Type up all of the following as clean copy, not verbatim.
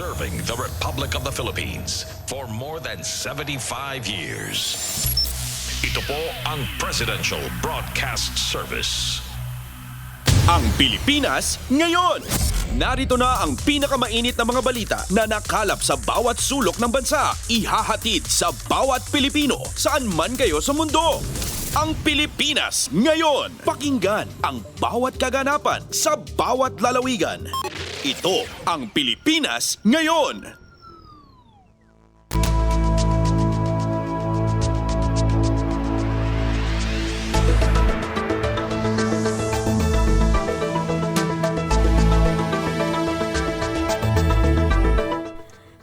serving the Republic of the Philippines for more than 75 years. Ito po ang Presidential Broadcast Service. Ang Pilipinas ngayon! Narito na ang pinakamainit na mga balita na nakalap sa bawat sulok ng bansa. Ihahatid sa bawat Pilipino saan man kayo sa mundo. Ang Pilipinas ngayon! Pakinggan ang bawat kaganapan sa bawat lalawigan. Ito ang Pilipinas ngayon!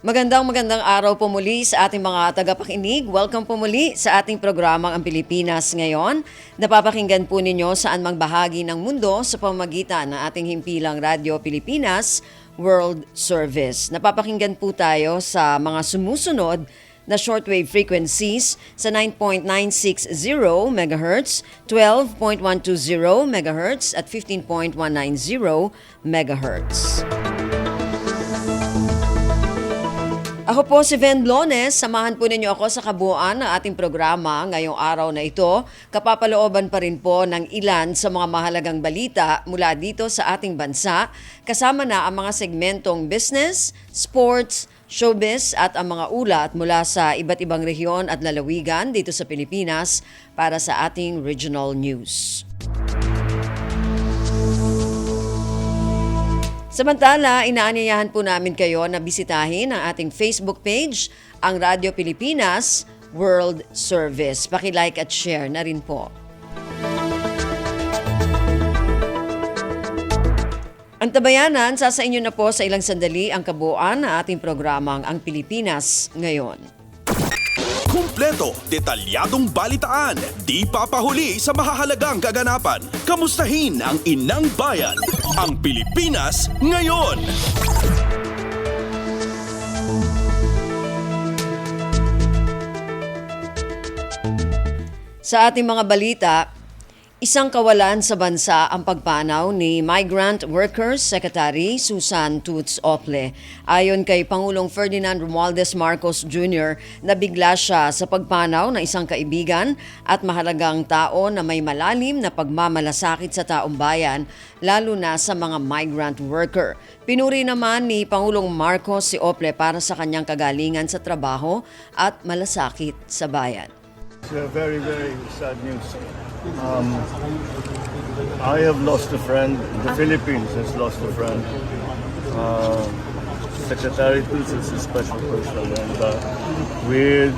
Magandang araw po muli sa ating mga tagapakinig. Welcome po muli sa ating programang Ang Pilipinas Ngayon. Napapakinggan po ninyo saan mang bahagi ng mundo sa pamamagitan ng ating himpilang Radyo Pilipinas World Service. Napapakinggan po tayo sa mga sumusunod na shortwave frequencies sa 9.960 MHz, 12.120 MHz at 15.190 MHz. Ako po si Ven Blones, samahan po ninyo ako sa kabuuan ng ating programa ngayong araw na ito. Kapapalooban pa rin po ng ilan sa mga mahalagang balita mula dito sa ating bansa, kasama na ang mga segmentong business, sports, showbiz at ang mga ulat mula sa iba't ibang rehiyon at lalawigan dito sa Pilipinas para sa ating regional news. Samantala, inaanyayahan po namin kayo na bisitahin ang ating Facebook page, ang Radyo Pilipinas World Service. Paki-like at share na rin po. Ang tabayanan, sasa inyo na po sa ilang sandali ang kabuuan ng ating programang Ang Pilipinas Ngayon. Kumpleto, detalyadong balitaan, di papahuli sa mahahalagang kaganapan. Kamustahin ang inang bayan, ang Pilipinas ngayon. Sa ating mga balita, isang kawalan sa bansa ang pagpanaw ni Migrant Workers Secretary Susan Toots Ople. Ayon kay Pangulong Ferdinand Romualdez Marcos Jr., nabigla siya sa pagpanaw ng isang kaibigan at mahalagang tao na may malalim na pagmamalasakit sa taong bayan, lalo na sa mga migrant worker. Pinuri naman ni Pangulong Marcos si Ople para sa kanyang kagalingan sa trabaho at malasakit sa bayan. It's a very, very sad news. I have lost a friend. The Philippines has lost a friend. Secretary Toots is a special person, and with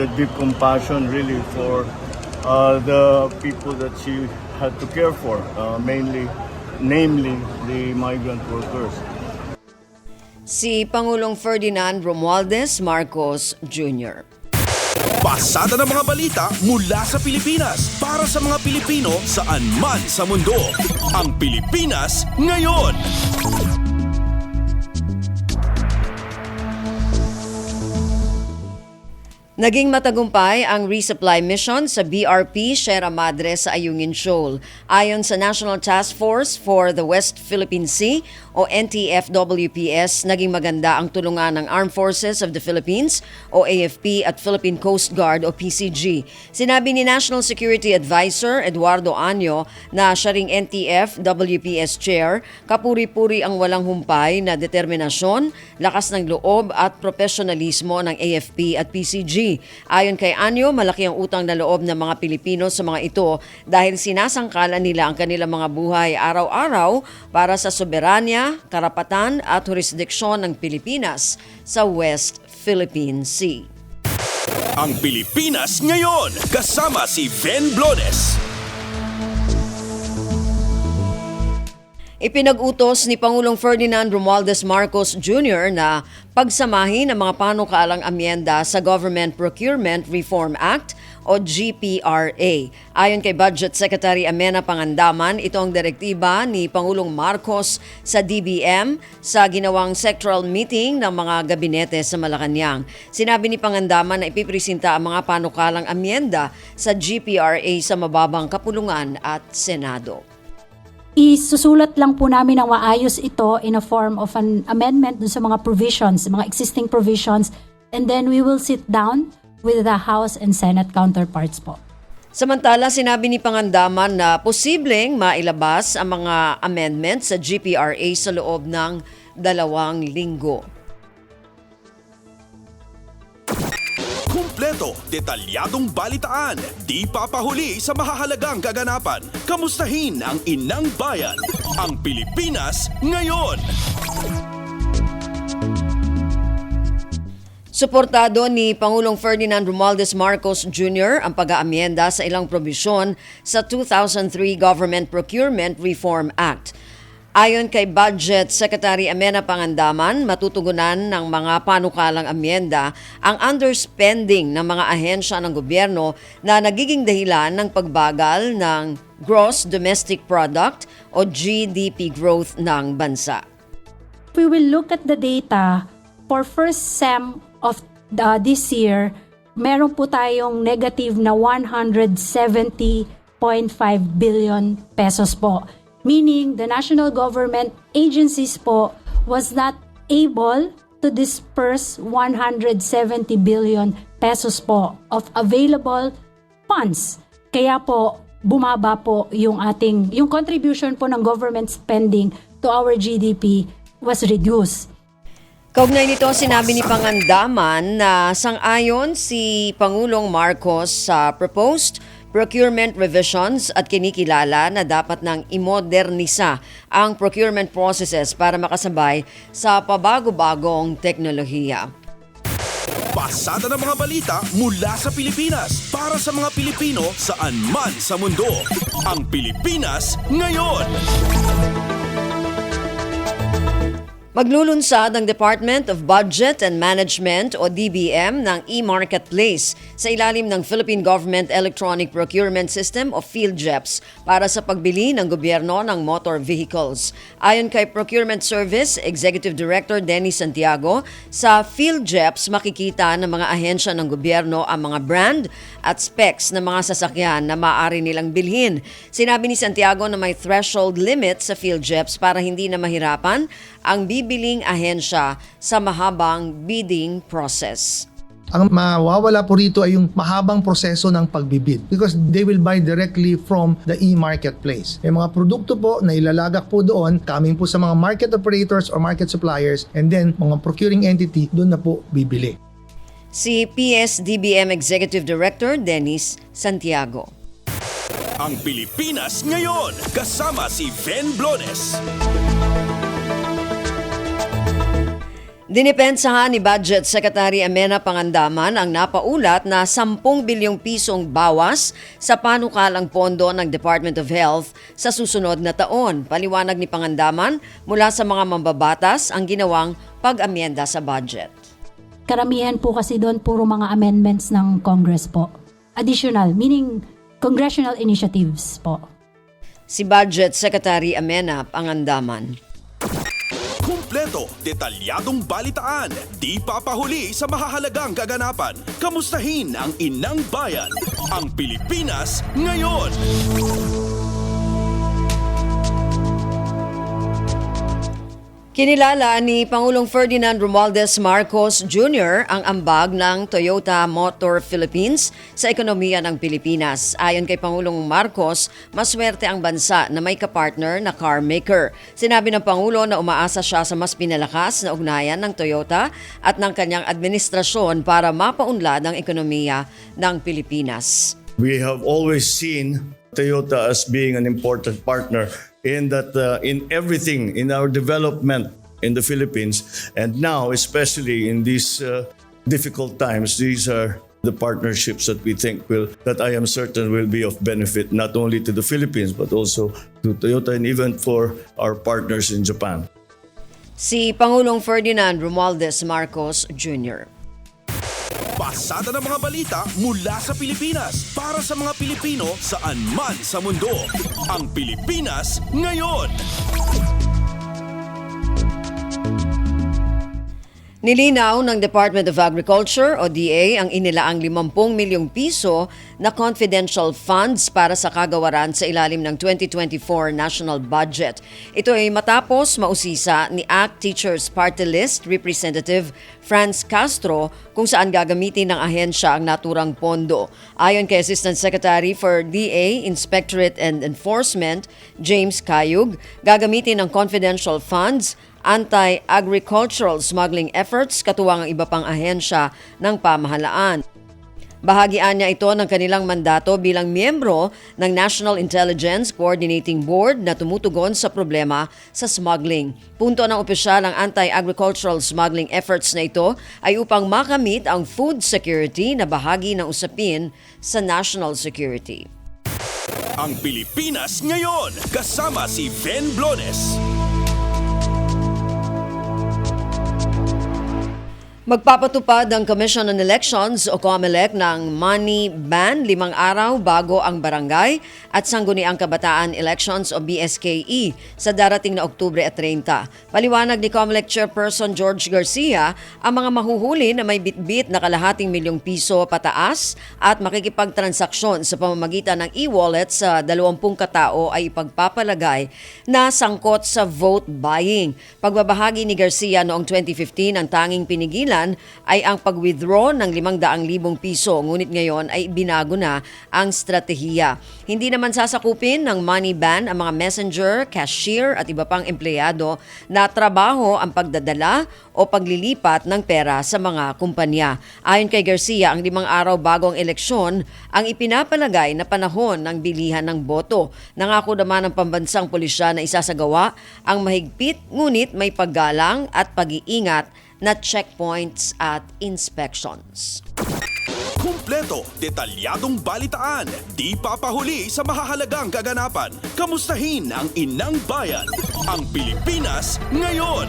a deep compassion, really, for the people that she had to care for, namely the migrant workers. Si Pangulong Ferdinand Romualdez Marcos Jr. Pasada ng mga balita mula sa Pilipinas para sa mga Pilipino saan man sa mundo. Ang Pilipinas ngayon. Naging matagumpay ang resupply mission sa BRP Sierra Madre sa Ayungin Shoal. Ayon sa National Task Force for the West Philippine Sea o NTF-WPS, naging maganda ang tulungan ng Armed Forces of the Philippines o AFP at Philippine Coast Guard o PCG. Sinabi ni National Security Advisor Eduardo Año na siya ring NTF-WPS Chair, kapuri-puri ang walang humpay na determinasyon, lakas ng loob at profesionalismo ng AFP at PCG. Ayon kay Anyo, malaki ang utang na loob ng mga Pilipino sa mga ito dahil sinasangkalan nila ang kanilang mga buhay araw-araw para sa soberanya, karapatan at jurisdiksyon ng Pilipinas sa West Philippine Sea. Ang Pilipinas ngayon, kasama si Ven Blones. Ipinag-utos ni Pangulong Ferdinand Romualdez Marcos Jr. na pagsamahin ang mga panukaalang amyenda sa Government Procurement Reform Act o GPRA. Ayon kay Budget Secretary Amena Pangandaman, ito ang direktiba ni Pangulong Marcos sa DBM sa ginawang sectoral meeting ng mga gabinete sa Malacanang. Sinabi ni Pangandaman na ipipresenta ang mga panukalang amyenda sa GPRA sa mababang kapulungan at Senado. isusulat lang po namin ng maayos ito in a form of an amendment dun sa mga provisions, mga existing provisions, and then we will sit down with the House and Senate counterparts po. Samantala, sinabi ni Pangandaman na posibleng mailabas ang mga amendments sa GPRA sa loob ng 2 linggo. Kumpleto, detalyadong balitaan, di papahuli sa mahahalagang kaganapan. Kamustahin ang inang bayan, ang Pilipinas ngayon. Suportado ni Pangulong Ferdinand Romualdez Marcos Jr. ang pag-aamyenda sa ilang probisyon sa 2003 Government Procurement Reform Act. Ayon kay Budget Secretary Amena Pangandaman, matutugunan ng mga panukalang amyenda ang underspending ng mga ahensya ng gobyerno na nagiging dahilan ng pagbagal ng Gross Domestic Product o GDP growth ng bansa. We will look at the data for first sem of this year. Meron po tayong negative na 170.5 billion pesos po. Meaning, the national government agencies po was not able to disperse 170 billion pesos po of available funds. Kaya po, bumaba po yung contribution po ng government spending to our GDP was reduced. Kaugnay nito, sinabi ni Pangandaman na sang-ayon si Pangulong Marcos sa proposed procurement revisions at kinikilala na dapat nang imodernisa ang procurement processes para makasabay sa pabago-bagong teknolohiya. Pasada ng mga balita mula sa Pilipinas para sa mga Pilipino saan man sa mundo. Ang Pilipinas ngayon. Maglulunsad ang Department of Budget and Management o DBM ng e-marketplace sa ilalim ng Philippine Government Electronic Procurement System o PhilGEPS para sa pagbili ng gobyerno ng motor vehicles. Ayon kay Procurement Service Executive Director Denny Santiago, sa PhilGEPS makikita ng mga ahensya ng gobyerno ang mga brand at specs ng mga sasakyan na maaari nilang bilhin. Sinabi ni Santiago na may threshold limit sa PhilGEPS para hindi na mahirapan ang bibiling ahensya sa mahabang bidding process. Ang mawawala po rito ay yung mahabang proseso ng pagbibid because they will buy directly from the e-marketplace. May mga produkto po na ilalagak po doon, coming po sa mga market operators or market suppliers, and then mga procuring entity doon na po bibili. Si PSDBM Executive Director Dennis Santiago. Ang Pilipinas ngayon, kasama si Ven Blones. Dinipensahan ni Budget Secretary Amena Pangandaman ang napaulat na 10 bilyong pisong bawas sa panukalang pondo ng Department of Health sa susunod na taon. Paliwanag ni Pangandaman, mula sa mga mambabatas ang ginawang pag-amyenda sa budget. Karamihan po kasi doon puro mga amendments ng Congress po. Additional, meaning congressional initiatives po. Si Budget Secretary Amena Pangandaman. Kumpleto, detalyadong balitaan, di papahuli sa mahahalagang kaganapan. Kamustahin ang inang bayan, ang Pilipinas ngayon. Kinilala ni Pangulong Ferdinand Romualdez Marcos Jr. ang ambag ng Toyota Motor Philippines sa ekonomiya ng Pilipinas. Ayon kay Pangulong Marcos, maswerte ang bansa na may kapartner na car maker. Sinabi ng Pangulo na umaasa siya sa mas pinalakas na ugnayan ng Toyota at ng kanyang administrasyon para mapaunlad ang ekonomiya ng Pilipinas. We have always seen Toyota as being an important partner in that in everything in our development in the Philippines, and now especially in these difficult times, these are the partnerships that we think that I am certain will be of benefit not only to the Philippines but also to Toyota and even for our partners in Japan. Si Pangulong Ferdinand Romualdez Marcos Jr. Pasada ng mga balita mula sa Pilipinas para sa mga Pilipino saan man sa mundo. Ang Pilipinas ngayon. Nilinaw ng Department of Agriculture o DA ang inilaang 50 milyong piso na confidential funds para sa kagawaran sa ilalim ng 2024 national budget. Ito ay matapos mausisa ni ACT Teachers Party List Representative Franz Castro kung saan gagamitin ng ahensya ang naturang pondo. Ayon kay Assistant Secretary for DA, Inspectorate and Enforcement, James Cayug, gagamitin ng confidential funds anti-agricultural smuggling efforts katuwang ang iba pang ahensya ng pamahalaan. Bahagian niya ito ng kanilang mandato bilang miyembro ng National Intelligence Coordinating Board na tumutugon sa problema sa smuggling. Punto ng opisyal ang anti-agricultural smuggling efforts na ito ay upang makamit ang food security na bahagi ng usapin sa national security. Ang Pilipinas ngayon, kasama si Ben Blones. Magpapatupad ang Commission on Elections o COMELEC ng money ban 5 araw bago ang barangay at sangguniang kabataan elections o BSKE sa darating na Oktubre at 30. Paliwanag ni COMELEC Chairperson George Garcia, ang mga mahuhuli na may bitbit na kalahating milyong piso pataas at makikipagtransaksyon sa pamamagitan ng e-wallet sa 20 katao ay ipagpapalagay na sangkot sa vote buying. Pagbabahagi ni Garcia noong 2015 ang tanging pinigilan ay ang pag-withdraw ng 500,000 piso, ngunit ngayon ay binago na ang stratehiya. Hindi naman sasakupin ng money ban ang mga messenger, cashier at iba pang empleyado na trabaho ang pagdadala o paglilipat ng pera sa mga kumpanya. Ayon kay Garcia, ang 5 araw bago ang eleksyon ang ipinapalagay na panahon ng bilihan ng boto. Nangako naman ng pambansang pulisya na isasagawa ang mahigpit ngunit may paggalang at pag-iingat na checkpoints at inspections. Kumpleto, detalyadong balitaan, di papahuli sa mahahalagang kaganapan. Kamustahin ang inang bayan, ang Pilipinas ngayon.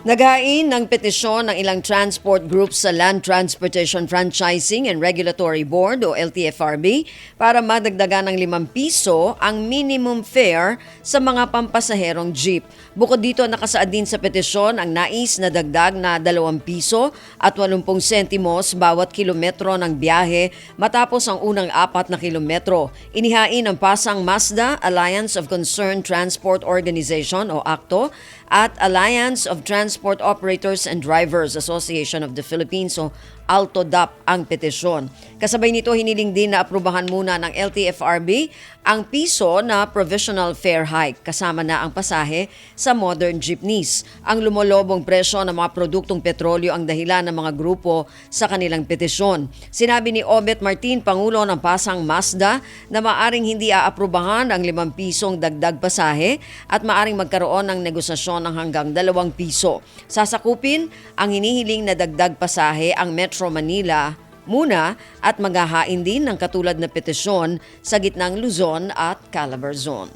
Naghain ng petisyon ng ilang transport groups sa Land Transportation Franchising and Regulatory Board o LTFRB para madagdagan ng 5 piso ang minimum fare sa mga pampasaherong jeep. Bukod dito, nakasaad din sa petisyon ang nais na dagdag na 2 piso at 80 sentimos bawat kilometro ng biyahe matapos ang unang 4 na kilometro. Inihain ng Pasang Mazda Alliance of Concerned Transport Organization o ACTO at Alliance of Transport Operators and Drivers Association of the Philippines o ALTODAP ang petisyon. Kasabay nito, hiniling din na aprubahan muna ng LTFRB ang piso na provisional fare hike kasama na ang pasahe sa modern jeepneys. Ang lumolobong presyo ng mga produktong petrolyo ang dahilan ng mga grupo sa kanilang petisyon. Sinabi ni Obet Martin, Pangulo ng Pasang Mazda, na maaring hindi aaprubahan ang 5 pisong dagdag pasahe at maaring magkaroon ng negosasyon ng hanggang 2 piso. Sasakupin ang hinihiling na dagdag pasahe ang Metro Manila muna at maghahain din ng katulad na petisyon sa gitnang Luzon at Calabarzon.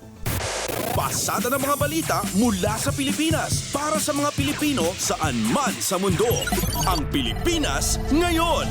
Pasada ng mga balita mula sa Pilipinas para sa mga Pilipino saan man sa mundo. Ang Pilipinas ngayon.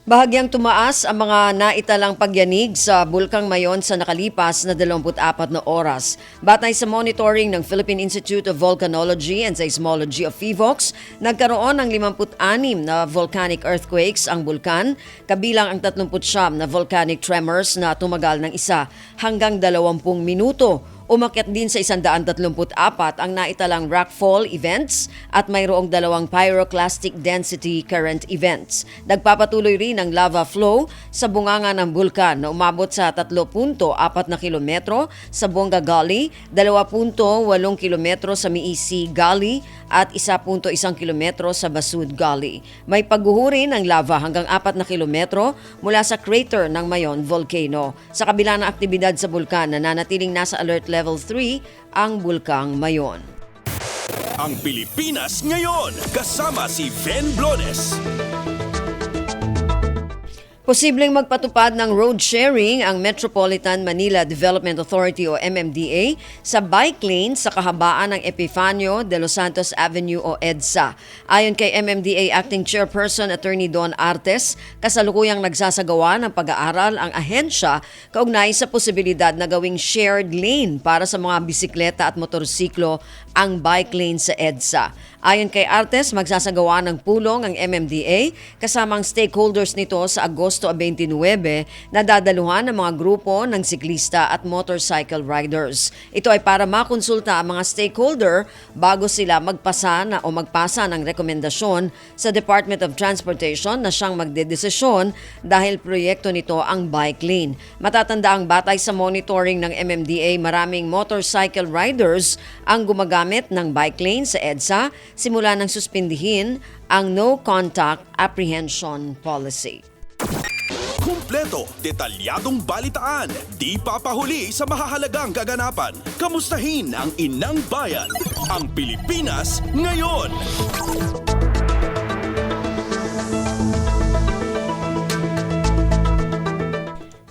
Bahagyang tumaas ang mga naitalang pagyanig sa Bulkang Mayon sa nakalipas na 24 na oras. Batay sa monitoring ng Philippine Institute of Volcanology and Seismology of PHIVOLCS, nagkaroon ng 56 na volcanic earthquakes ang bulkan, kabilang ang 39 na volcanic tremors na tumagal ng 1 hanggang 20 minuto. Umakyat din sa 134 ang naitalang rockfall events at mayroong 2 pyroclastic density current events. Nagpapatuloy rin ang lava flow sa bunganga ng bulkan na umabot sa 3.4 na kilometro sa Bonga Gully, 2.8 kilometro sa Miisi Gully at 1.1 kilometro sa Basud Gully. May pagguhuri ng lava hanggang 4 na kilometro mula sa crater ng Mayon Volcano. Sa kabila ng aktibidad sa bulkan, nananatiling nasa alert level 3 ang Bulkang Mayon. Ang Pilipinas ngayon, kasama si Ben Blones. Posibleng magpatupad ng road sharing ang Metropolitan Manila Development Authority o MMDA sa bike lane sa kahabaan ng Epifanio de los Santos Avenue o EDSA. Ayon kay MMDA Acting Chairperson Attorney Don Artes, kasalukuyang nagsasagawa ng pag-aaral ang ahensya kaugnay sa posibilidad na gawing shared lane para sa mga bisikleta at motorsiklo ang bike lane sa EDSA. Ayon kay Artes, magsasagawa ng pulong ang MMDA kasama ang stakeholders nito sa Agosto 29 na dadaluhan ng mga grupo ng siklista at motorcycle riders. Ito ay para makonsulta ang mga stakeholder bago sila magpasa ng rekomendasyon sa Department of Transportation na siyang magdedesisyon dahil proyekto nito ang bike lane. Matatanda ang batay sa monitoring ng MMDA, maraming motorcycle riders ang gumagamit ng bike lane sa EDSA simula nang suspindihin ang no contact apprehension policy. Kumpleto, detalyadong balitaan, di papahuli sa mahahalagang kaganapan. Kamustahin ang inang bayan, ang Pilipinas ngayon.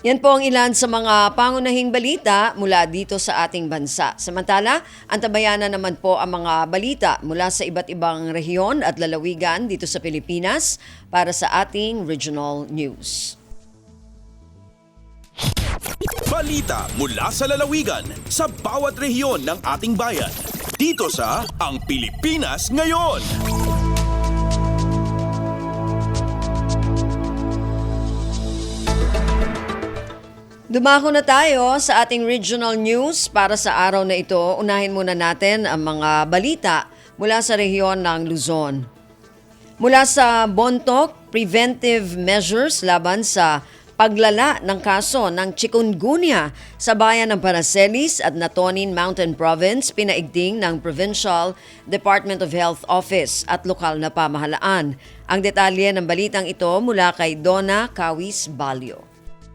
Yan po ang ilan sa mga pangunahing balita mula dito sa ating bansa. Samantala, antabayanan naman po ang mga balita mula sa iba't ibang rehiyon at lalawigan dito sa Pilipinas para sa ating regional news. Balita mula sa lalawigan sa bawat rehiyon ng ating bayan. Dito sa Ang Pilipinas Ngayon. Dumako na tayo sa ating regional news para sa araw na ito. Unahin muna natin ang mga balita mula sa rehiyon ng Luzon. Mula sa Bontoc, preventive measures laban sa paglala ng kaso ng chikungunya sa bayan ng Paracelis at Natonin Mountain Province, pinaigting ng Provincial Department of Health Office at lokal na pamahalaan. Ang detalye ng balitang ito mula kay Donna Kawis Balyo.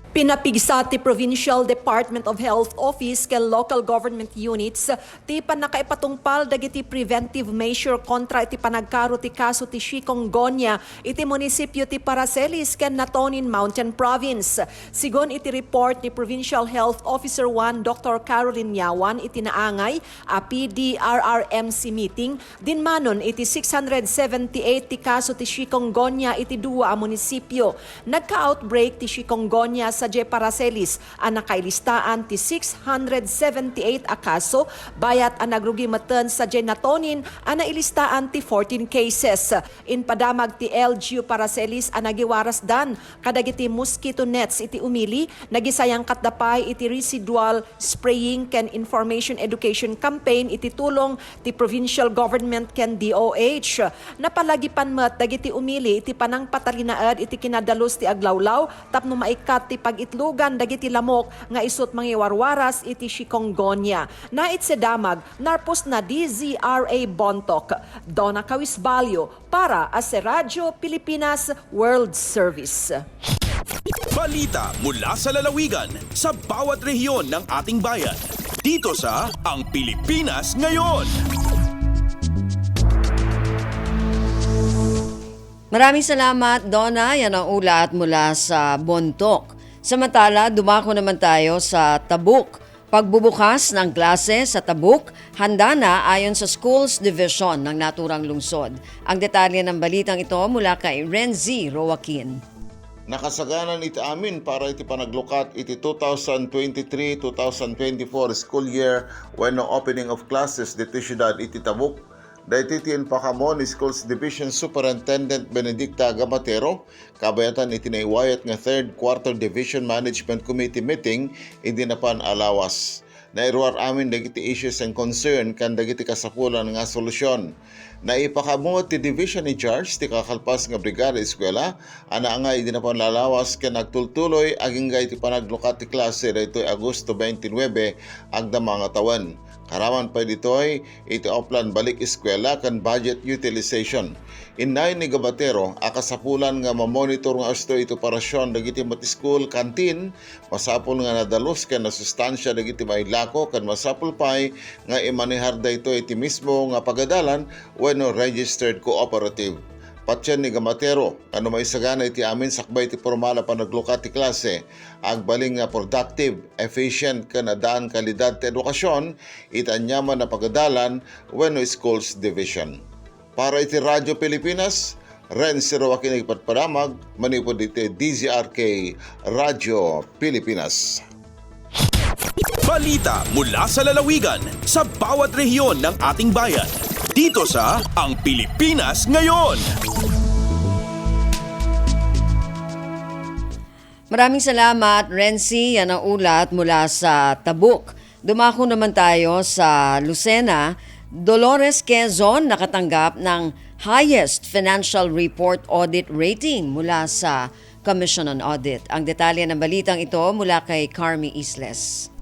Pinapigsa ti Provincial Department of Health Office ken local government units ti panakaipatungpal dagiti preventive measure kontra iti panagkaro ti kaso ti chikungunya iti munisipyo ti Paracelis ken Natonin Mountain Province. Sigon iti report ni Provincial Health Officer 1 Dr. Caroline Yawan iti naangay a PDRRMC meeting dinmanon iti 678 ti kaso ti chikungunya iti duwa a munisipyo. Nagka-outbreak ti chikungunya sa Paracelis ang nakailistaan ti 678 a kaso bayat ang nagrugimatan sa Natonin ang nailistaan ti 14 cases. In padamag ti LGU Paracelis ang nagiwaras dan kadagiti mosquito nets iti umili nagisayang katdapay iti residual spraying ken information education campaign iti tulong ti provincial government ken DOH. Napalagipan met dagiti umili iti panang patalinaad iti kinadalos ti aglawlaw tapno maikat ti pag-itlugan dagiti lamok nga isut mangiwarwaras iti chikungunya. Nait se damag narpos na DZRA Bontoc. Donna Kawis Balyo para sa Radyo Pilipinas World Service. Balita mula sa lalawigan sa bawat rehiyon ng ating bayan. Dito sa Ang Pilipinas Ngayon. Maraming salamat, Donna. Yan ang ulat mula sa Bontoc. Samantala, dumako naman tayo sa Tabuk. Pagbubukas ng klase sa Tabuk, handa na ayon sa Schools Division ng naturang lungsod. Ang detalye ng balitang ito mula kay Renzi Roaquin. Nakasaganan iti amin para iti panaglukat iti 2023-2024 school year when no opening of classes dito siyudad iti Tabuk. Daititin pakamon ni Schools Division Superintendent Benedicta Gabatero, kabayatan itinaiwayat nga 3rd Quarter Division Management Committee meeting, hindi na pan alawas. Nairuar amin dagiti issues and concern kan dagiti kasapulan nga solusyon. Naipakamot ti division in charge ti kakalpas nga brigada eskwela, ana nga hindi na pan lalawas ken nagtultuloy aging gay ti panaglukat ti klase daytoy Agosto 29 agda mga tawan. Karaman pa ditoy iti oplan balik eskwela kan budget utilization. Inay ni Gabatero akasapulan nga mamonitor nga asto iti operasyon dagiti mati school canteen, masapul nga nadalos ken nasustansya dagiti mailako kan masapul pay nga imanehar daytoy iti mismo nga pagadalan wenno registered cooperative. patyan ni Gamatero, ano may sagana iti amin sakbay iti formala pa nagluka ti klase, ang baling nga productive, efficient ka na daan kalidad ti edukasyon, itanyaman na pagadalan wenno schools division. Para iti Radyo Pilipinas, Ren Sirowakin ipatpadamag, manipod iti DZRK Radyo Pilipinas. Balita mula sa lalawigan sa bawat rehiyon ng ating bayan. Dito sa Ang Pilipinas Ngayon. Maraming salamat, Renzi. Yan ang ulat mula sa Tabuk. Dumako naman tayo sa Lucena. Dolores Quezon nakatanggap ng highest financial report audit rating mula sa Commission on Audit. Ang detalye ng balitang ito mula kay Carmi Isles.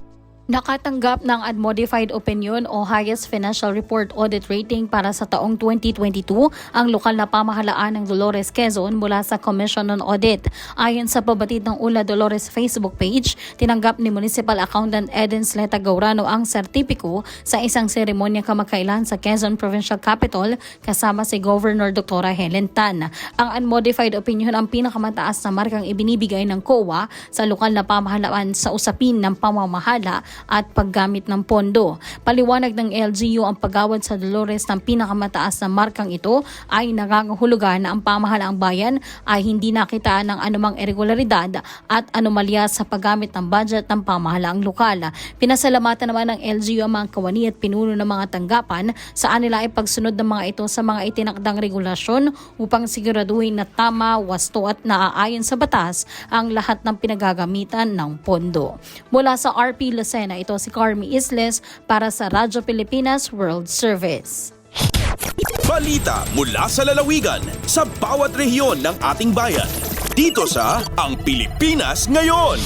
Nakatanggap ng unmodified opinion o highest financial report audit rating para sa taong 2022 ang lokal na pamahalaan ng Dolores Quezon mula sa Commission on Audit. Ayon sa pabatid ng Ula Dolores Facebook page, tinanggap ni Municipal Accountant Eden Sleta Gaurano ang sertipiko sa isang seremonya kamakailan sa Quezon Provincial Capital kasama si Governor Dr. Helen Tan. Ang unmodified opinion ang pinakamataas na markang ibinibigay ng COA sa lokal na pamahalaan sa usapin ng pamamahala at paggamit ng pondo. Paliwanag ng LGU ang pagawad sa Dolores ng pinakamataas na markang ito ay nangangahulugan na ang pamahalaang bayan ay hindi nakitaan ng anumang irregularidad at anomalya sa paggamit ng budget ng pamahalaang lokal. Pinasalamatan naman ng LGU ang mga kawani at pinuno ng mga tanggapan sa anila ay pagsunod ng mga ito sa mga itinakdang regulasyon upang siguraduhin na tama, wasto at naaayon sa batas ang lahat ng pinagagamitan ng pondo. Mula sa RP Lucena, ito si Carmi Isles para sa Radyo Pilipinas World Service. Balita mula sa lalawigan sa bawat rehiyon ng ating bayan. Dito sa Ang Pilipinas Ngayon.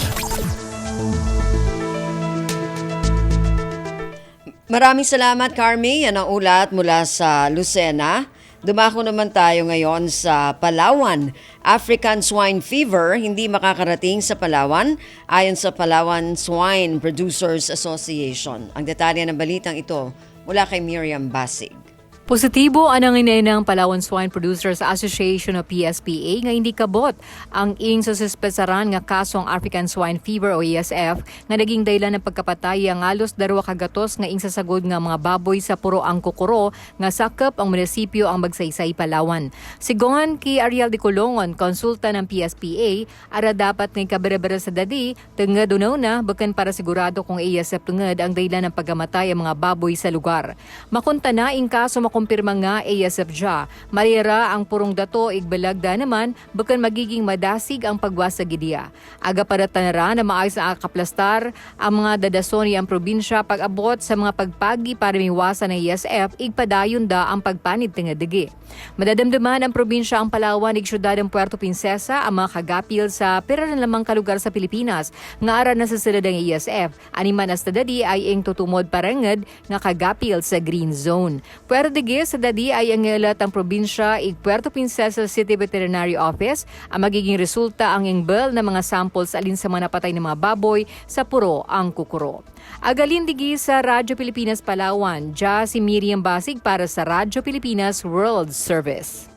Maraming salamat, Carmi. Yan ang ulat mula sa Lucena. Dumako naman tayo ngayon sa Palawan. African swine fever hindi makakarating sa Palawan ayon sa Palawan Swine Producers Association. Ang detalye ng balitang ito mula kay Miriam Basig. Positibo ang nanginay ng Palawan Swine Producers Association o PSPA nga hindi kabot ang ing sususpesaran nga kasong African Swine Fever o ASF nga naging dahilan ng pagkapatay ang alos 2 kagatos nga ing sasagod nga mga baboy sa Puro ang Kukuro nga sakop ang munisipyo ang Magsaysay, Palawan. Sigongan kay Ariel de Colongon, konsulta ng PSPA, ara dapat ng kabere-bere sa dadi, tengad unaw na bakan para sigurado kung ASF tengad ang dahilan ng pagkamatay ang mga baboy sa lugar. Makunta na ing kaso kumpirma nga ASF dya. Marira ang purong dato igbalagda naman bakan magiging madasig ang pagwasa gidiya. Aga para tanara na maayos na akaplastar ang mga dadasoni ang probinsya pag-abot sa mga pagpagi para miwasan ng ASF igpadayon da ang pagpanid tingadigi. Madadamdaman ang probinsya ang Palawan ig syudad ng Puerto Princesa ang mga kagapil sa pera na lamang kalugar sa Pilipinas nga ara na sa sila ng ASF. Animan hasta dadi ay ing tutumod parangad nga kagapil sa green zone. Puerto sa dadi ay ang ilat ang probinsya ig Puerto Princesa City Veterinary Office ang magiging resulta ang ingbel na mga samples alin sa mga napatay ng mga baboy sa Puro ang Kukuro. Agalindigi sa Radyo Pilipinas Palawan, dya si Miriam Basig para sa Radyo Pilipinas World Service.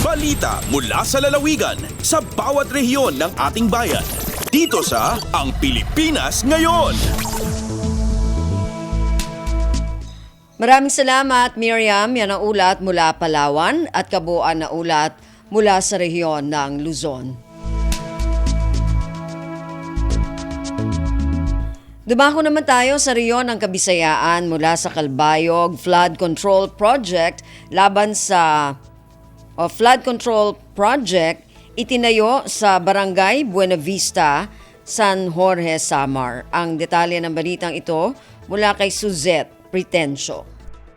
Balita mula sa lalawigan sa bawat rehiyon ng ating bayan. Dito sa Ang Pilipinas Ngayon. Maraming salamat, Miriam. Yan ang ulat mula Palawan at kabuuan na ulat mula sa rehiyon ng Luzon. Dumako naman tayo sa rehiyon ng Kabisayaan mula sa Calbayog Flood Control Project laban sa Flood Control Project itinayo sa Barangay Buena Vista, San Jorge, Samar. Ang detalye ng balitang ito mula kay Suzette Pretencio.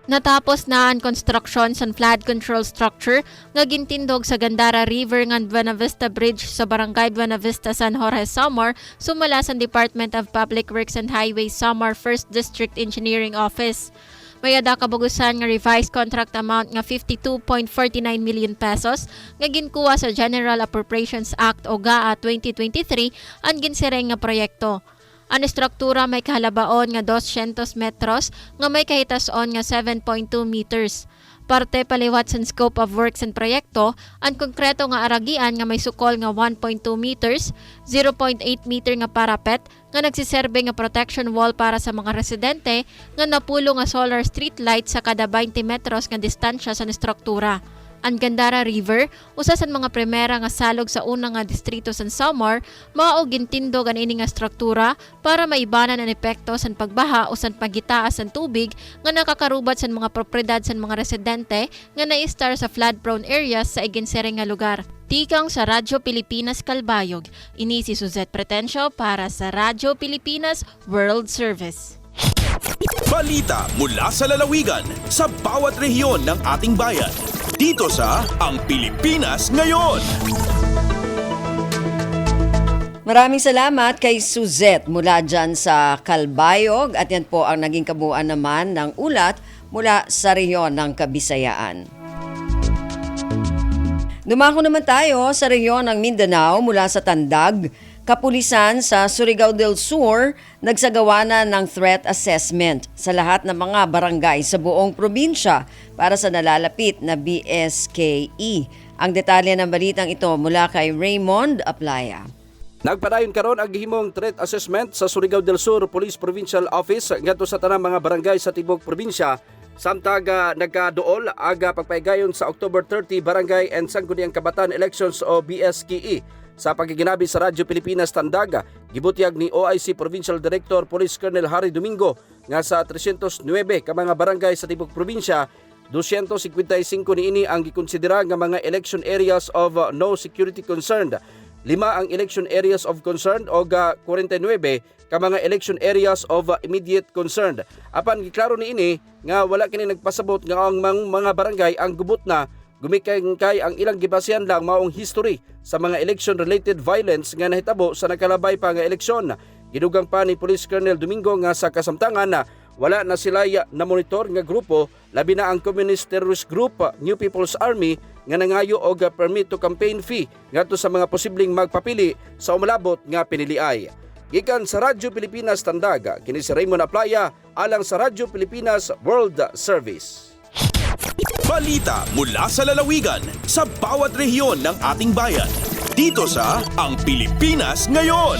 Natapos na ang construction sa flood control structure nga gintindog sa Gandara River ng Buena Vista Bridge sa Barangay Buena Vista, San Jorge, Samar, sumala sa Department of Public Works and Highways Samar 1st District Engineering Office. May ada kabugusan nga revised contract amount nga 52.49 million pesos nga ginkuha sa General Appropriations Act o GAA 2023 ang ginsireng nga proyekto. Ang struktura may kahalabaon nga 200 metros nga may kahitason nga 7.2 meters. Parte paliwat sa scope of works and proyekto, ang konkreto nga aragian nga may sukol nga 1.2 meters, 0.8 meter nga parapet, nga nagsiserbe nga protection wall para sa mga residente, nga napulo nga solar street light sa kada 20 metros nga distansya sa struktura. Ang Gandara River, usa sa mga primera nga salog sa unang nga distrito sa Samar, mao gintindog ang ini nga struktura para maibanan ang epekto sa pagbaha o sa pagitaas ng tubig nga nakakarubat sa mga propriedad sa mga residente nga na-star sa flood-prone areas sa iginsering nga lugar. Tikang sa Radyo Pilipinas Kalbayog, ini si Suzette Pretencio para sa Radyo Pilipinas World Service. Balita mula sa lalawigan sa bawat rehiyon ng ating bayan. Dito sa Ang Pilipinas Ngayon. Maraming salamat kay Suzette mula dyan sa Kalbayog at yan po ang naging kabuuan naman ng ulat mula sa rehiyon ng Kabisayaan. Dumako naman tayo sa rehiyon ng Mindanao mula sa Tandag. Kapulisan sa Surigao del Sur nagsagawa na ng threat assessment sa lahat ng mga barangay sa buong probinsya para sa nalalapit na BSKE. Ang detalye ng balitang ito mula kay Raymond Aplaya. Nagpadayon karon ang gihimong threat assessment sa Surigao del Sur Police Provincial Office ngadto sa tanang mga barangay sa tibok probinsya. Samtang nagkaduol aga pagpaigayon sa October 30 Barangay and Sangguniang Kabataan Elections o BSKE. Sa pagiginabi sa Radyo Pilipinas Tandag, gibutyag ni OIC Provincial Director Police Colonel Harry Domingo nga sa 309 ka mga barangay sa tibok probinsya, 255 niini ang gikonsidera nga mga election areas of no security concern. 5 ang election areas of concern o 49 ka mga election areas of immediate concern. Apan giklaro niini nga wala kini nagpasabot nga ang mga barangay ang gubot na gumikay ang ilang gibasihan lang maong history sa mga election-related violence nga nahitabo sa nakalabay pa nga eleksyon. Gidugang pa ni Police Colonel Domingo nga sa kasamtangan na wala na sila na monitor nga grupo, labi na ang Communist Terrorist Group, New People's Army, nga nangayo og permit to campaign fee ngadto sa mga posibleng magpapili sa umalabot nga piniliay. Gikan sa Radyo Pilipinas Tandag, kini si Raymond Aplaya, alang sa Radyo Pilipinas World Service. Balita mula sa lalawigan sa bawat rehiyon ng ating bayan. Dito sa Ang Pilipinas Ngayon.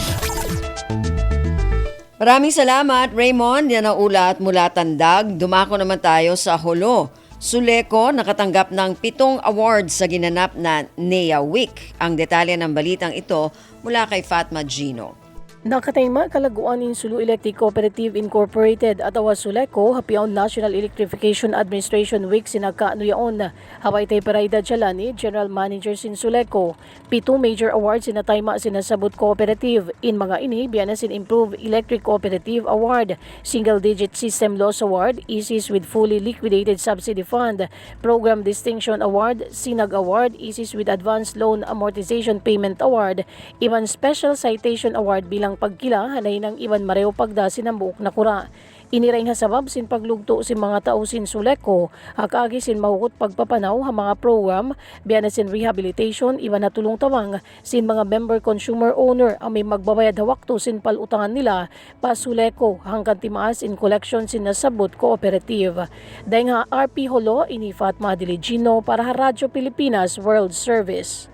Maraming salamat Raymond, yan ang ulat mula Tandag. Dumako naman tayo sa Holo. Suleco nakatanggap ng 7 awards sa ginanap na NEA Week. Ang detalye ng balitang ito mula kay Fatma Gino. Nakatayma kalaguan in Sulu Electric Cooperative Incorporated at awas Suleco hapiaon National Electrification Administration Week sinagkaanuyaon. Haway tay Parayda Jalani, General Manager sin Suleco. 7 major awards sinatayma sinasabot cooperative. In mga ini, biyana sin Improve Electric Cooperative Award, Single Digit System Loss Award, ECs with Fully Liquidated Subsidy Fund, Program Distinction Award, Sinag Award, ECs with Advanced Loan Amortization Payment Award, Iban Special Citation Award bilang pagkila hanay ng iban mareo pagdasin ng buok na kura. Iniray nga sabab sin paglugto sin mga tao sin Suleco, hakagi sin mahukot pagpapanaw ha mga program, biyan na sin rehabilitation, iban na tulong tawang sin mga member consumer owner ang may magbabayad hawakto sin palutangan nila pa Suleco hanggang timaas in collection sin nasabot cooperative. Dahil nga RP Holo, ini Fatma Diligino para sa Radyo Pilipinas World Service.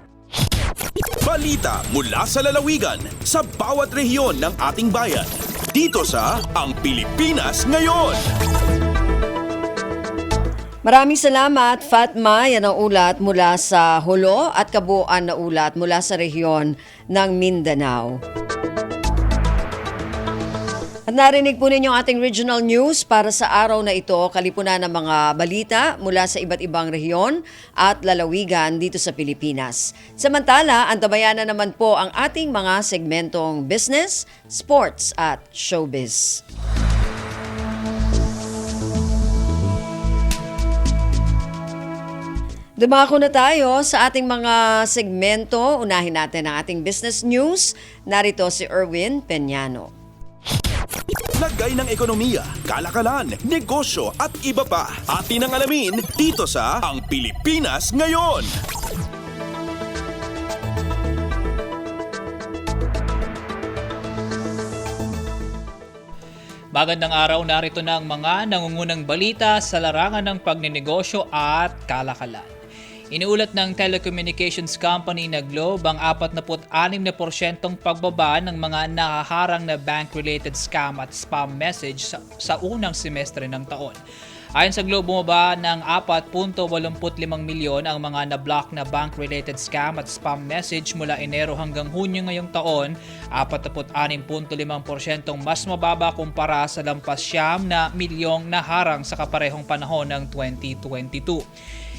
Balita mula sa lalawigan sa bawat rehiyon ng ating bayan. Dito sa Ang Pilipinas Ngayon. Maraming salamat Fatma, yan ang ulat mula sa Holo at kabuuan na ulat mula sa rehiyon ng Mindanao. At narinig po ninyo ang ating regional news para sa araw na ito, kalipunan ng mga balita mula sa iba't ibang rehiyon at lalawigan dito sa Pilipinas. Samantala, antabayan na naman po ang ating mga segmentong business, sports at showbiz. Dumako na tayo sa ating mga segmento. Unahin natin ang ating business news. Narito si Erwin Peñano. Lagay ng ekonomiya, kalakalan, negosyo at iba pa. Atin ang alamin dito sa Ang Pilipinas Ngayon. Magandang araw, narito na ang mga nangungunang balita sa larangan ng pagninegosyo at kalakalan. Inuulat ng telecommunications company na Globe ang 46% pagbaba ng mga nakaharang na bank-related scam at spam message sa unang semestre ng taon. Ayon sa Globe, bumaba ng 4.85 milyon ang mga na-block na bank-related scam at spam message mula Enero hanggang Hunyo ngayong taon, 46.5% mas mababa kumpara sa lampas 9 na milyong naharang sa kaparehong panahon ng 2022.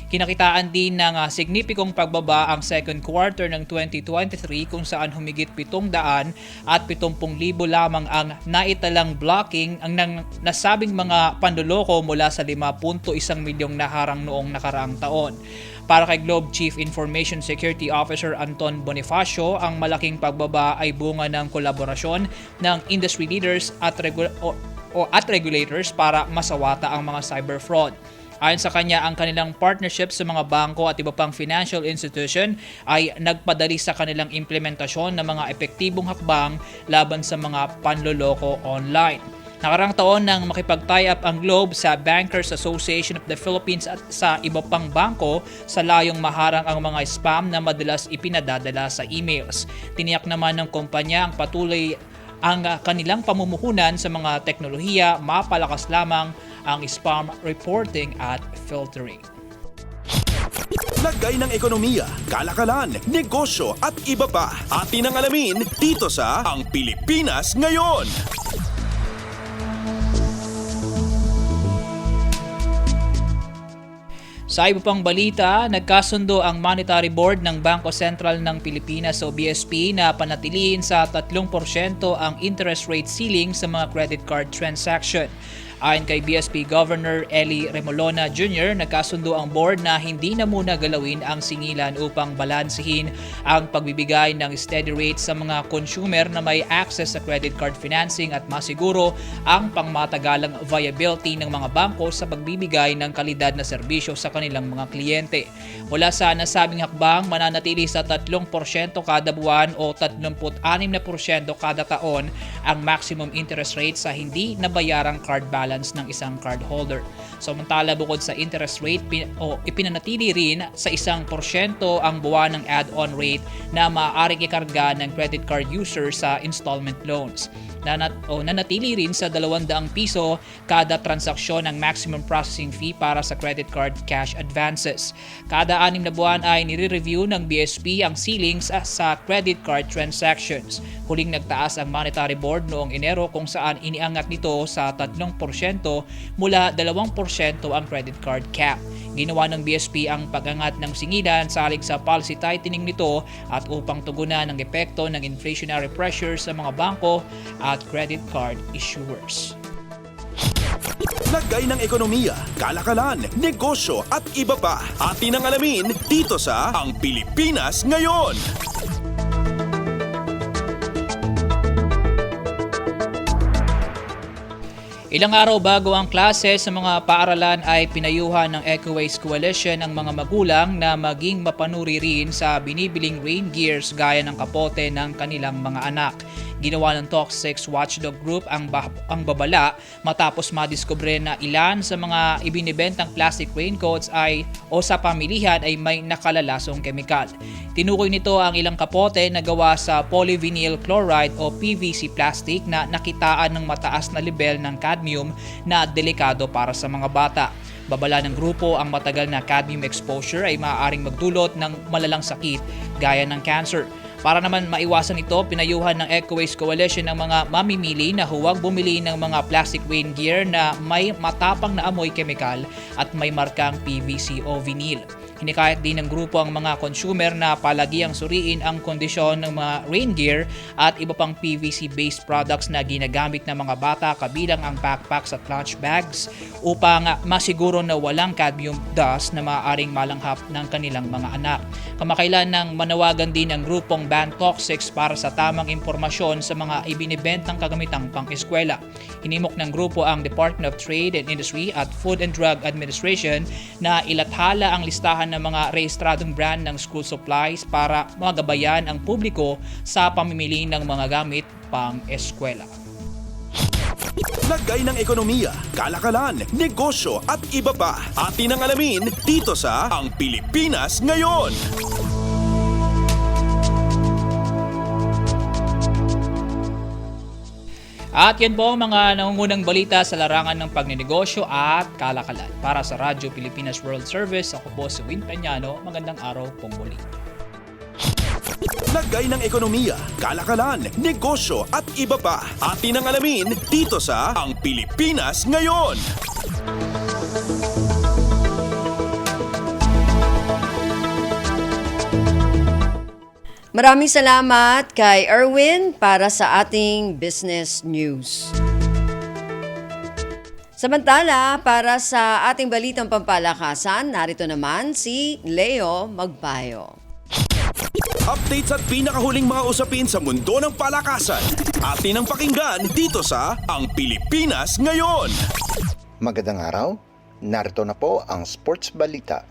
Kinakitaan din ng signipikong pagbaba ang second quarter ng 2023 kung saan humigit 770,000 lamang ang naitalang blocking ang nasabing mga panloloko mula sa 5.1 milyong naharang noong nakaraang taon. Para kay Globe Chief Information Security Officer Anton Bonifacio, ang malaking pagbaba ay bunga ng kolaborasyon ng industry leaders at regulators para masawata ang mga cyber fraud. Ayon sa kanya, ang kanilang partnership sa mga bangko at iba pang financial institution ay nagpadali sa kanilang implementasyon ng mga epektibong hakbang laban sa mga panloloko online. Nakarang taon nang makipag-tie up ang Globe sa Bankers Association of the Philippines at sa iba pang bangko sa layong maharang ang mga spam na madalas ipinadadala sa emails. Tiniyak naman ng kumpanya ang patuloy ang kanilang pamumuhunan sa mga teknolohiya, mapalakas lamang ang spam reporting at filtering. Lagay ng ekonomiya, kalakalan, negosyo at iba pa. Atin ang alamin dito sa Ang Pilipinas Ngayon. Sa iba pang balita, nagkasundo ang Monetary Board ng Bangko Sentral ng Pilipinas o BSP na panatilihin sa 3% ang interest rate ceiling sa mga credit card transaction. Ayon kay BSP Governor Eli Remolona Jr., nagkasundo ang board na hindi na muna galawin ang singilan upang balansehin ang pagbibigay ng steady rate sa mga consumer na may access sa credit card financing at masiguro ang pangmatagalang viability ng mga bangko sa pagbibigay ng kalidad na serbisyo sa kanilang mga kliyente. Mula sa nasabing hakbang, mananatili sa 3% kada buwan o 36% kada taon ang maximum interest rate sa hindi nabayarang card balance ng isang cardholder. Samantala, bukod sa interest rate, ipinanatili rin sa 1% ang buwanang add-on rate na maaaring ikarga ng credit card user sa installment loans. Nanatili rin sa 200 piso kada transaksyon ang maximum processing fee para sa credit card cash advances. Kada 6 na buwan ay nire-review ng BSP ang ceilings sa credit card transactions. Huling nagtaas ang Monetary Board noong Enero kung saan iniangat nito sa 3% mula 2% ang credit card cap. Ginawa ng BSP ang pag-angat ng singilan salig sa policy tightening nito at upang tugunan ang epekto ng inflationary pressure sa mga bangko at credit card issuers. Lagay ng ekonomiya, kalakalan, negosyo at iba pa. Atin ang alamin dito sa Ang Pilipinas Ngayon. Ilang araw bago ang klase sa mga paaralan ay pinayuhan ng Ecoways Coalition ang mga magulang na maging mapanuri rin sa binibiling rain gears gaya ng kapote ng kanilang mga anak. Ginawa ng Talk 6 Watchdog Group ang babala matapos madiskubre na ilan sa mga ibinibentang plastic raincoats o sa pamilihan ay may nakalalasong kemikal. Tinukoy nito ang ilang kapote na gawa sa polyvinyl chloride o PVC plastic na nakitaan ng mataas na level ng cadmium na delikado para sa mga bata. Babala ng grupo ang matagal na cadmium exposure ay maaaring magdulot ng malalang sakit gaya ng cancer. Para naman maiwasan ito, pinayuhan ng Ecoways Coalition ng mga mamimili na huwag bumili ng mga plastic rain gear na may matapang na amoy kemikal at may markang PVC o vinyl. Hinikayat din ng grupo ang mga consumer na palagiang suriin ang kondisyon ng mga rain gear at iba pang PVC-based products na ginagamit ng mga bata kabilang ang backpacks at lunch bags upang masiguro na walang cadmium dust na maaaring malanghap ng kanilang mga anak. Kamakailan nang manawagan din ang grupong Ban Toxics para sa tamang impormasyon sa mga ibinibentang kagamitang pang-eskwela. Hinimok ng grupo ang Department of Trade and Industry at Food and Drug Administration na ilathala ang listahan ng mga rehistradong brand ng school supplies para magabayan ang publiko sa pamimili ng mga gamit pang-eskwela. Lagay ng ekonomiya, kalakalan, negosyo at iba pa. Atin ang alamin dito sa Ang Pilipinas Ngayon. At yan po ang mga nangungunang balita sa larangan ng pagninegosyo at kalakalan. Para sa Radyo Pilipinas World Service, ako po si Win Peñano. Magandang araw pong muli. Lagay ng ekonomiya, kalakalan, negosyo at iba pa. Atin ang alamin dito sa Ang Pilipinas Ngayon. Maraming salamat kay Erwin para sa ating business news. Samantala, para sa ating balitang pampalakasan, narito naman si Leo Magbayo. Updates at pinakahuling mga usapin sa mundo ng palakasan. Atin ang pakinggan dito sa Ang Pilipinas Ngayon. Magandang araw. Narito na po ang sports balita.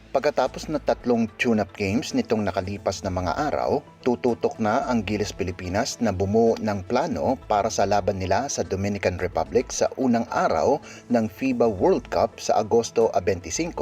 Pagkatapos na 3 tune-up games nitong nakalipas na mga araw, tututok na ang Gilas Pilipinas na bumuo ng plano para sa laban nila sa Dominican Republic sa unang araw ng FIBA World Cup sa Agosto 25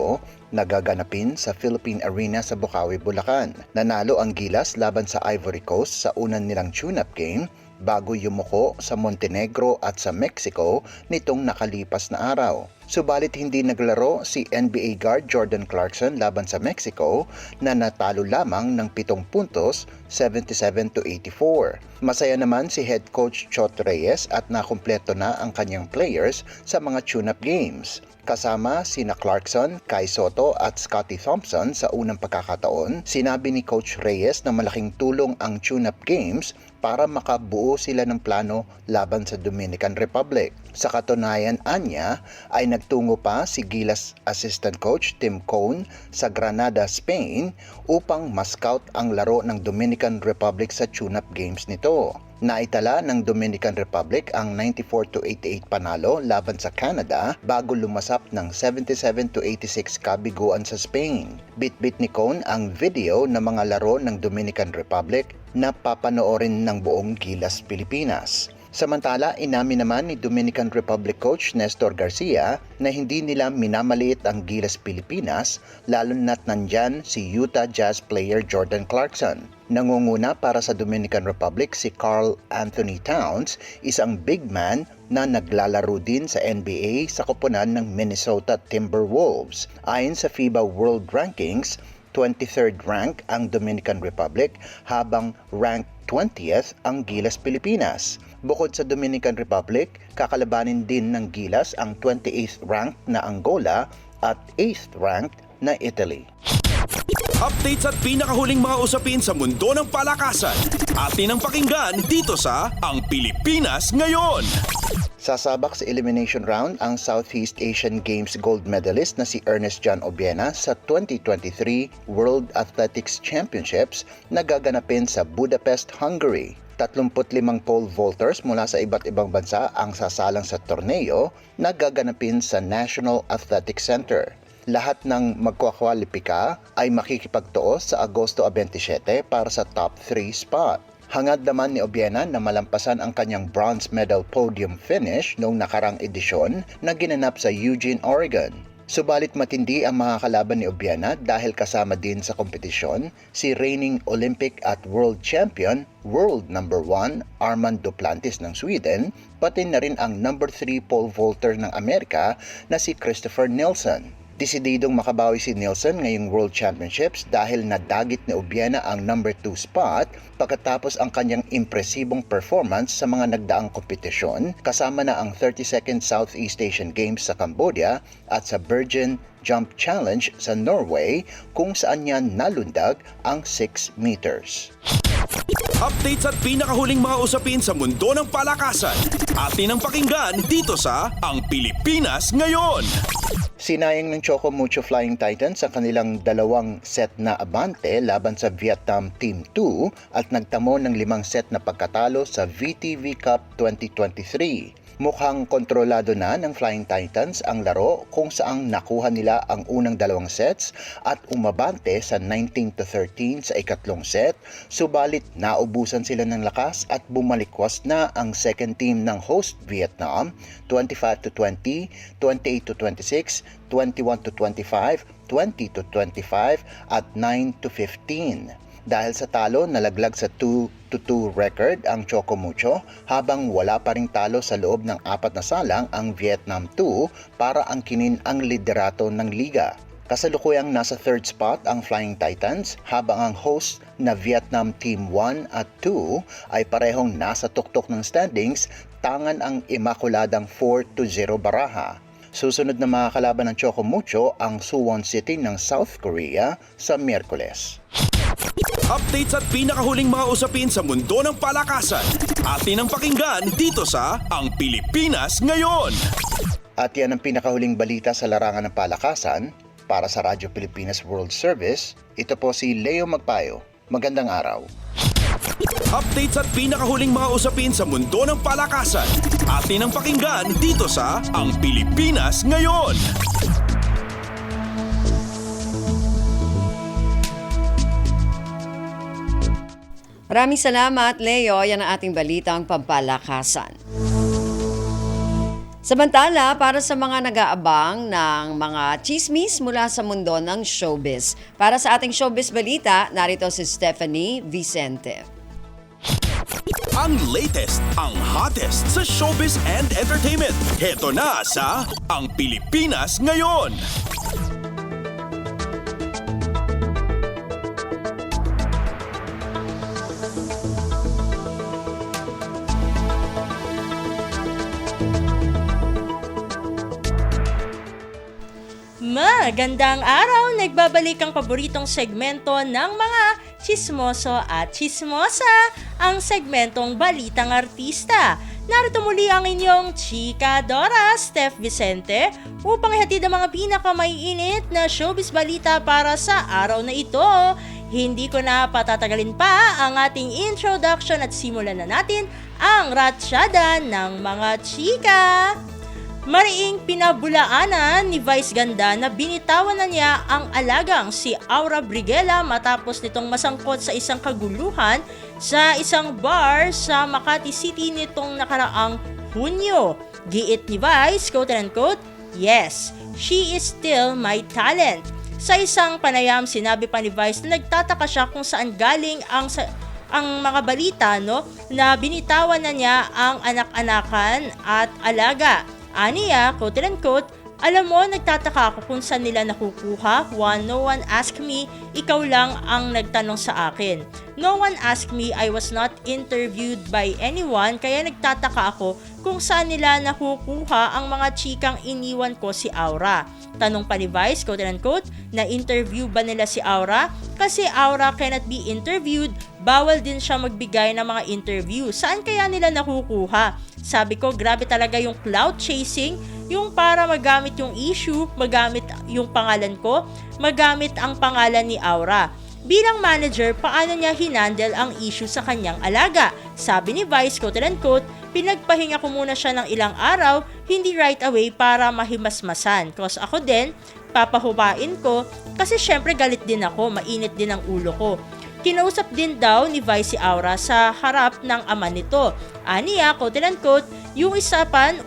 na gaganapin sa Philippine Arena sa Bukawi, Bulacan. Nanalo ang Gilas laban sa Ivory Coast sa unang nilang tune-up game bago yumuko sa Montenegro at sa Mexico nitong nakalipas na araw. Subalit hindi naglaro si NBA guard Jordan Clarkson laban sa Mexico na natalo lamang ng 7 puntos, 77-84. Masaya naman si head coach Chot Reyes at nakumpleto na ang kanyang players sa mga tune-up games. Kasama sina Clarkson, Kai Soto at Scottie Thompson sa unang pagkakataon, sinabi ni Coach Reyes na malaking tulong ang tune-up games para makabuo sila ng plano laban sa Dominican Republic. Sa katunayan, anya, ay nagtungo pa si Gilas assistant coach Tim Cone sa Granada, Spain upang ma-scout ang laro ng Dominican Republic sa tune-up games nito. Naitala ng Dominican Republic ang 94-88 panalo laban sa Canada bago lumasap ng 77-86 kabiguan sa Spain. Bit-bit ni Cone ang video ng mga laro ng Dominican Republic na papanoorin ng buong Gilas Pilipinas. Samantala, inamin naman ni Dominican Republic coach Nestor Garcia na hindi nila minamaliit ang Gilas Pilipinas lalo na't nandyan si Utah Jazz player Jordan Clarkson. Nangunguna para sa Dominican Republic si Karl Anthony Towns, isang big man na naglalaro din sa NBA sa koponan ng Minnesota Timberwolves. Ayon sa FIBA World Rankings, 23rd rank ang Dominican Republic habang rank 20th ang Gilas Pilipinas. Bukod sa Dominican Republic, kakalabanin din ng Gilas ang 28th rank na Angola at 8th rank na Italy. Updates at pinakahuling mga usapin sa mundo ng palakasan. Atin ang pakinggan dito sa Ang Pilipinas Ngayon. Sasabak sa elimination round ang Southeast Asian Games gold medalist na si Ernest John Obiena sa 2023 World Athletics Championships na gaganapin sa Budapest, Hungary. 35 pole vaulters mula sa iba't ibang bansa ang sasalang sa torneo na gaganapin sa National Athletic Center. Lahat ng magkwakwalipika ay makikipagtuos sa Agosto 27 para sa top 3 spot. Hangad naman ni Obiena na malampasan ang kanyang bronze medal podium finish noong nakarang edisyon na ginanap sa Eugene, Oregon. Subalit matindi ang mga kalaban ni Obiena dahil kasama din sa kompetisyon si reigning Olympic at World Champion, World number 1 Armand Duplantis ng Sweden, pati na rin ang number 3 pole vaulter ng Amerika na si Christopher Nielsen. Desididong makabawi si Nielsen ngayong World Championships dahil nadagit ni Obiena ang number 2 spot pagkatapos ang kanyang impresibong performance sa mga nagdaang kompetisyon kasama na ang 32nd Southeast Asian Games sa Cambodia at sa Virgin Jump Challenge sa Norway kung saan niya nalundag ang 6 meters. Updates at pinakahuling mga usapin sa mundo ng palakasan. Atin ang pakinggan dito sa Ang Pilipinas Ngayon. Sinayang ng Choco Mucho Flying Titans ang kanilang 2 set na abante laban sa Vietnam Team 2 at nagtamo ng 5 set na pagkatalo sa VTV Cup 2023. Mukhang kontrolado na ng Flying Titans ang laro kung saang nakuha nila ang unang 2 sets at umabante sa 19-13 sa ikatlong set, subalit naubusan sila ng lakas at bumalikwas na ang second team ng host Vietnam 25-20, 28-26, 21-25, 20-25 at 9-15. Dahil sa talo, nalaglag sa 2-2 record ang Chocomucho habang wala pa ring talo sa loob ng 4 na salang ang Vietnam 2 para angkinin ang liderato ng liga. Kasalukuyang nasa 3rd spot ang Flying Titans habang ang host na Vietnam Team 1 at 2 ay parehong nasa tuktok ng standings, tangan ang imakuladang 4-0 baraha. Susunod na mga kalaban ng Chocomucho ang Suwon City ng South Korea sa Miyerkules. Updates at pinakahuling mga usapin sa mundo ng palakasan. Atin ang pakinggan dito sa Ang Pilipinas Ngayon. At yan ang pinakahuling balita sa larangan ng palakasan. Para sa Radyo Pilipinas World Service, ito po si Leo Magpayo. Magandang araw. Updates at pinakahuling mga usapin sa mundo ng palakasan. Atin ang pakinggan dito sa Ang Pilipinas Ngayon. Maraming salamat, Leo. Yan ang ating balitang pampalakasan. Samantala, para sa mga nag-aabang ng mga chismis mula sa mundo ng showbiz. Para sa ating showbiz balita, narito si Stephanie Vicente. Ang latest, ang hottest sa showbiz and entertainment. Heto na sa Ang Pilipinas Ngayon. Magandang araw! Nagbabalik ang paboritong segmento ng mga chismoso at chismosa, ang segmentong Balitang Artista. Narito muli ang inyong chika Dora, Steph Vicente, upang ihatid ang mga pinakamaiinit na showbiz balita para sa araw na ito. Hindi ko na patatagalin pa ang ating introduction at simulan na natin ang ratsyada ng mga chika. Mariing pinabulaanan ni Vice Ganda na binitawan na niya ang alagang si Aura Briguela matapos nitong masangkot sa isang kaguluhan sa isang bar sa Makati City nitong nakaraang Hunyo. Giit ni Vice, quote-unquote, "Yes, she is still my talent." Sa isang panayam, sinabi pa ni Vice na nagtataka siya kung saan galing ang mga balita na binitawan na niya ang anak-anakan at alaga. Aniya, quote-unquote, "Alam mo, nagtataka ako kung saan nila nakukuha. No one asked me, ikaw lang ang nagtanong sa akin. No one asked me, I was not interviewed by anyone, kaya nagtataka ako kung saan nila nakukuha ang mga chikang iniwan ko si Aura." Tanong pa ni Vice, quote-unquote, na-interview ba nila si Aura? Kasi Aura cannot be interviewed, bawal din siya magbigay ng mga interview. Saan kaya nila nakukuha? Sabi ko, grabe talaga yung clout chasing, yung para magamit yung issue, magamit yung pangalan ko, magamit ang pangalan ni Aura. Bilang manager, paano niya hinandle ang issue sa kanyang alaga? Sabi ni Vice, quote-unquote, "Pinagpahinga ko muna siya ng ilang araw, hindi right away para mahimasmasan. Kasi ako din, papahubain ko kasi syempre galit din ako, mainit din ang ulo ko." Kinausap din daw ni Vice si Aura sa harap ng ama nito. Aniya, quote-unquote, yung usapan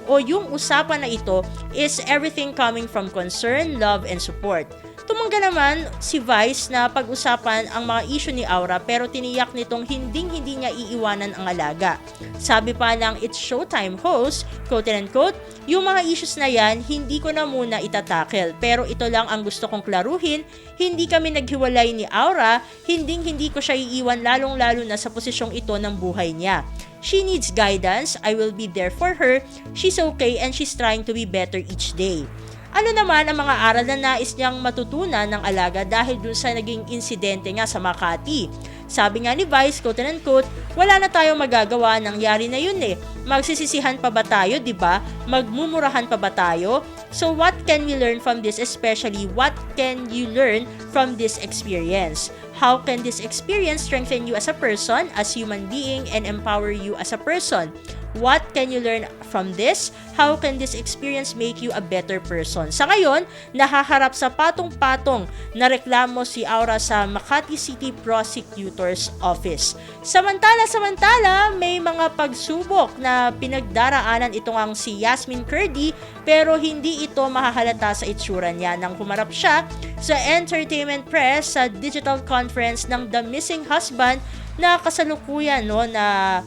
na ito is everything coming from concern, love, and support. Tumangga naman si Vice na pag-usapan ang mga issue ni Aura pero tiniyak nitong hindi niya iiwanan ang alaga. Sabi pa ng It's Showtime host, quote-unquote, "Yung mga issues na yan, hindi ko na muna itatakel. Pero ito lang ang gusto kong klaruhin, hindi kami naghiwalay ni Aura, hindi ko siya iiwan lalong-lalo na sa posisyong ito ng buhay niya. She needs guidance, I will be there for her, she's okay and she's trying to be better each day." Ano naman ang mga aral na nais niyang matutunan ng alaga dahil dun sa naging insidente nga sa Makati? Sabi nga ni Vice, quote-unquote, "Wala na tayong magagawa, nangyari na yun eh. Magsisisihan pa ba tayo, diba? Magmumurahan pa ba tayo? So what can we learn from this, especially what can you learn from this experience? How can this experience strengthen you as a person, as human being, and empower you as a person? What can you learn from this? How can this experience make you a better person? Sa ngayon, nahaharap sa patong-patong na reklamo si Aura sa Makati City Prosecutor's Office. Samantala, may mga pagsubok na pinagdaraanan itong si Yasmin Curdy, pero hindi ito mahahalata sa itsura niya nang humarap siya sa entertainment press sa digital conference ng The Missing Husband na kasalukuyan na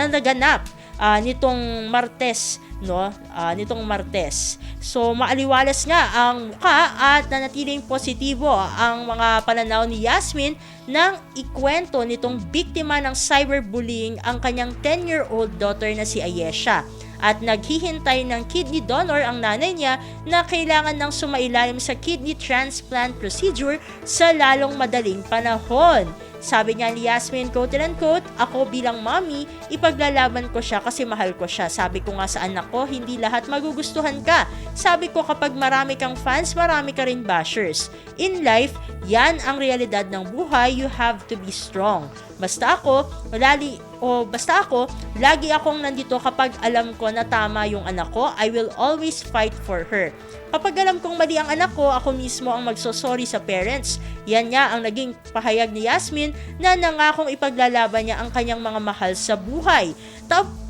naganap nitong Martes. So maaliwalas nga ang mukha at nanatiling positibo ang mga pananaw ni Yasmin nang ikwento nitong biktima ng cyberbullying ang kanyang 10-year-old daughter na si Ayesha. At naghihintay ng kidney donor ang nanay niya na kailangan ng sumailalim sa kidney transplant procedure sa lalong madaling panahon. Sabi niya ni Yasmin, quote-unquote, "Ako bilang mommy, ipaglalaban ko siya kasi mahal ko siya. Sabi ko nga sa anak ko, hindi lahat magugustuhan ka. Sabi ko kapag marami kang fans, marami ka rin bashers. In life, yan ang realidad ng buhay. You have to be strong. Basta ako, lagi akong nandito kapag alam ko na tama yung anak ko, I will always fight for her. Kapag alam kong mali ang anak ko, ako mismo ang magsosorry sa parents." Yan nga ang naging pahayag ni Yasmin na nangakong ipaglalaban niya ang kanyang mga mahal sa buhay.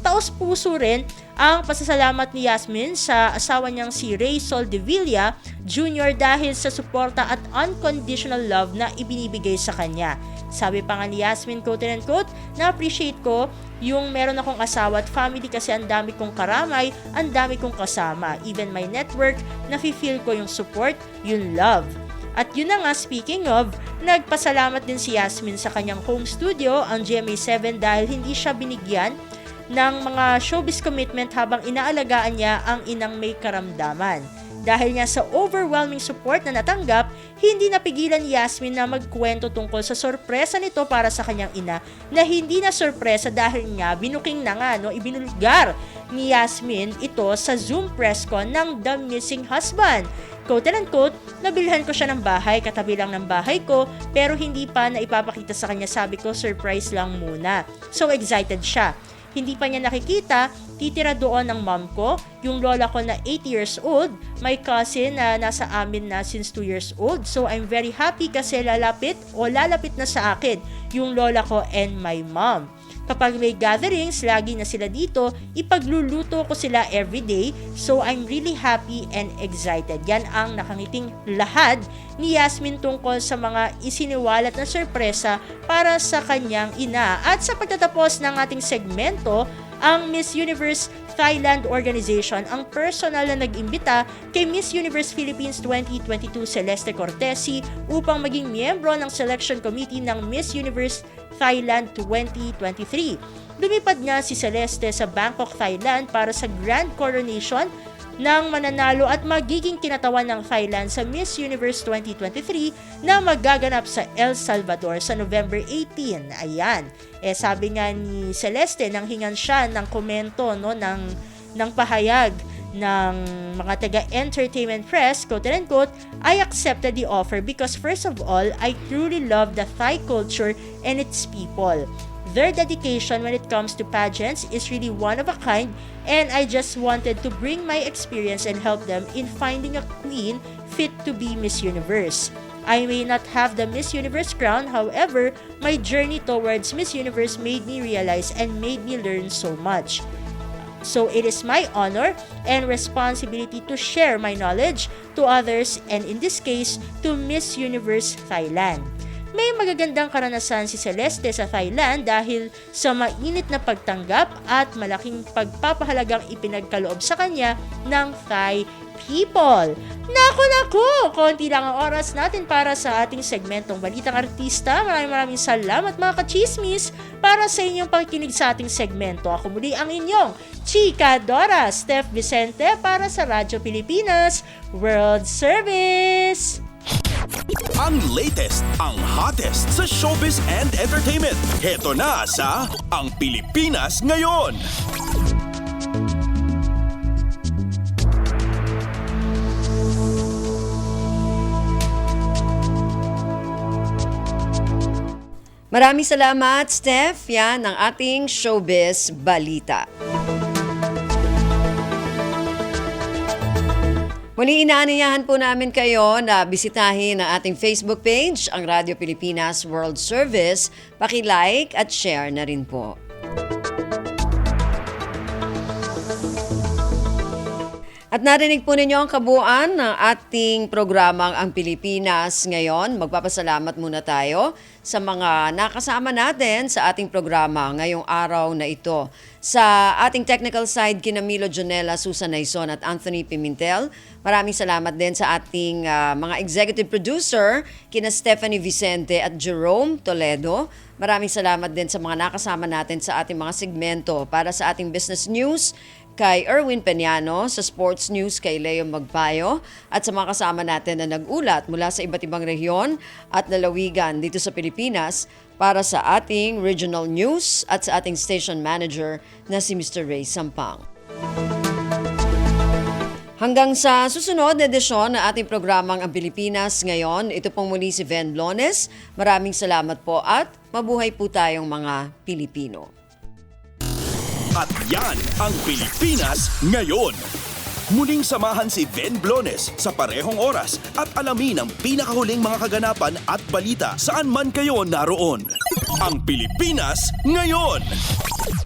Taos puso rin ang pasasalamat ni Yasmin sa asawa niyang si Ray Soldevilla Jr. dahil sa suporta at unconditional love na ibinibigay sa kanya. Sabi pa nga ni Yasmin, quote-unquote, "Na-appreciate ko yung meron akong asawa at family kasi ang dami kong karamay, ang dami kong kasama. Even my network, nafe-feel ko yung support, yung love." At yun na nga, speaking of, nagpasalamat din si Yasmin sa kanyang home studio, ang GMA7, dahil hindi siya binigyan ng mga showbiz commitment habang inaalagaan niya ang inang may karamdaman. Dahil nga sa overwhelming support na natanggap, hindi napigilan ni Yasmin na magkwento tungkol sa sorpresa nito para sa kanyang ina na hindi na sorpresa dahil nga binuking na nga, ibinulgar ni Yasmin ito sa Zoom press con ng The Missing Husband. Quote-unquote, "Nabilhan ko siya ng bahay, katabi lang ng bahay ko, pero hindi pa na ipapakita sa kanya. Sabi ko, surprise lang muna." So excited siya. Hindi pa niya nakikita, titira doon ng mom ko, yung lola ko na 80 years old, my cousin na nasa amin na since 2 years old. So I'm very happy kasi lalapit na sa akin yung lola ko and my mom. Kapag may gatherings, lagi na sila dito, ipagluluto ko sila everyday, so I'm really happy and excited. Yan ang nakangiting lahad ni Yasmin tungkol sa mga isiniwalat na sorpresa para sa kanyang ina. At sa pagtatapos ng ating segmento, ang Miss Universe Thailand Organization ang personal na nag-imbita kay Miss Universe Philippines 2022 Celeste Cortesi upang maging miyembro ng selection committee ng Miss Universe Thailand 2023. Lumipad nga si Celeste sa Bangkok, Thailand para sa grand coronation ng mananalo at magiging kinatawan ng Thailand sa Miss Universe 2023 na magaganap sa El Salvador sa November 18. Ayan. Sabi nga ni Celeste nang hingan siya ng komento ng pahayag ng mga taga-entertainment press, quote-unquote, "I accepted the offer because first of all, I truly love the Thai culture and its people. Their dedication when it comes to pageants is really one of a kind, and I just wanted to bring my experience and help them in finding a queen fit to be Miss Universe. I may not have the Miss Universe crown, however, my journey towards Miss Universe made me realize and made me learn so much. So it is my honor and responsibility to share my knowledge to others and in this case, to Miss Universe Thailand." May magagandang karanasan si Celeste sa Thailand dahil sa mainit na pagtanggap at malaking pagpapahalagang ipinagkaloob sa kanya ng Thai people. Naku! Konti lang ang oras natin para sa ating segmentong Balitang Artista. Maraming salamat mga kachismis para sa inyong pakikinig sa ating segmento. Ako muli ang inyong Chika Dora, Steph Vicente para sa Radyo Pilipinas World Service. Ang latest, ang hottest sa showbiz and entertainment. Heto na sa Ang Pilipinas Ngayon. Maraming salamat, Steph. Yan ang ating showbiz balita. Muli inaanyayahan po namin kayo na bisitahin ang ating Facebook page, ang Radio Pilipinas World Service. Paki-like at share na rin po. At narinig po ninyo ang kabuuan ng ating programang Ang Pilipinas ngayon. Magpapasalamat muna tayo sa mga nakasama natin sa ating programa ngayong araw na ito. Sa ating technical side, kina Milo Jonella, Susan Naison at Anthony Pimentel. Maraming salamat din sa ating mga executive producer, kina Stephanie Vicente at Jerome Toledo. Maraming salamat din sa mga nakasama natin sa ating mga segmento para sa ating business news, kay Erwin Peñano, sa Sports News kay Leo Magpayo, at sa mga kasama natin na nag-ulat mula sa iba't ibang rehiyon at lalawigan dito sa Pilipinas para sa ating regional news at sa ating station manager na si Mr. Ray Sampang. Hanggang sa susunod na edisyon ng ating programang Ang Pilipinas ngayon, ito pong muli si Ven Blones. Maraming salamat po at mabuhay po tayong mga Pilipino. At yan ang Pilipinas ngayon. Muling samahan si Ven Blones sa parehong oras at alamin ang pinakahuling mga kaganapan at balita saan man kayo naroon. Ang Pilipinas ngayon.